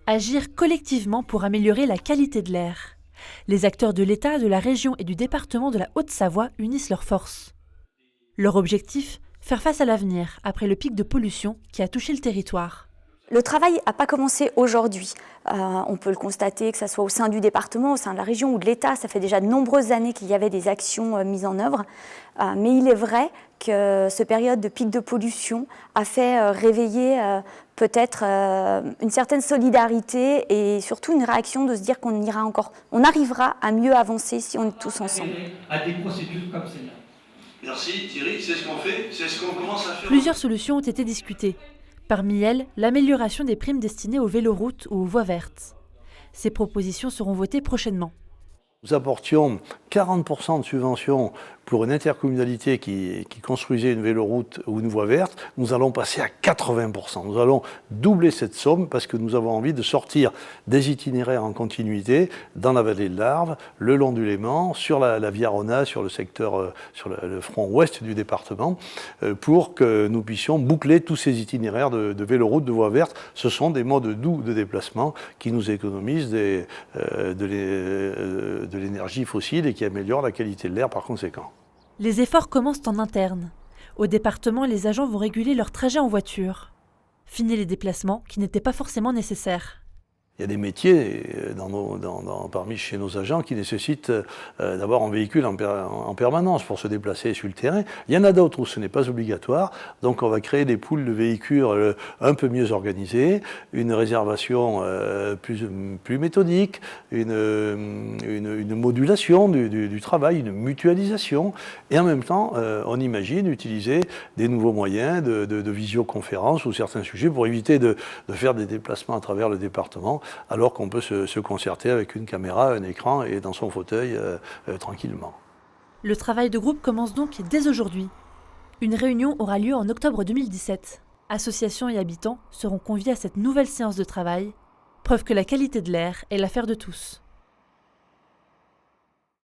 Agir collectivement pour améliorer la qualité de l'air. Les acteurs de l'État, de la région et du département de la Haute-Savoie unissent leurs forces. Leur objectif, faire face à l'avenir, après le pic de pollution qui a touché le territoire. Le travail n'a pas commencé aujourd'hui. On peut le constater, que ce soit au sein du département, au sein de la région ou de l'État. Ça fait déjà de nombreuses années qu'il y avait des actions mises en œuvre. Mais il est vrai que cette période de pic de pollution a fait réveiller peut-être une certaine solidarité et surtout une réaction de se dire on arrivera à mieux avancer si on est tous ensemble. À des procédures comme celle-là. Merci Thierry, c'est ce qu'on fait, c'est ce qu'on commence à faire. Plusieurs solutions ont été discutées. Parmi elles, l'amélioration des primes destinées aux véloroutes ou aux voies vertes. Ces propositions seront votées prochainement. Nous apportions 40% de subventions pour une intercommunalité qui construisait une véloroute ou une voie verte. Nous allons passer à 80%. Nous allons doubler cette somme parce que nous avons envie de sortir des itinéraires en continuité dans la vallée de l'Arve, le long du Léman, sur la Via Rona, sur le secteur, sur le front ouest du département, pour que nous puissions boucler tous ces itinéraires de véloroute, de voies vertes. Ce sont des modes doux de déplacement qui nous économisent de l'énergie fossile et qui améliorent la qualité de l'air par conséquent. Les efforts commencent en interne. Au département, les agents vont réguler leurs trajets en voiture. Fini les déplacements qui n'étaient pas forcément nécessaires. Il y a des métiers parmi chez nos agents qui nécessitent d'avoir un véhicule en permanence pour se déplacer sur le terrain. Il y en a d'autres où ce n'est pas obligatoire, donc on va créer des poules de véhicules un peu mieux organisées, une réservation plus méthodique, une modulation du travail, une mutualisation, et en même temps on imagine utiliser des nouveaux moyens de visioconférence ou certains sujets pour éviter de faire des déplacements à travers le département, alors qu'on peut se concerter avec une caméra, un écran et dans son fauteuil tranquillement. Le travail de groupe commence donc dès aujourd'hui. Une réunion aura lieu en octobre 2017. Associations et habitants seront conviés à cette nouvelle séance de travail, preuve que la qualité de l'air est l'affaire de tous.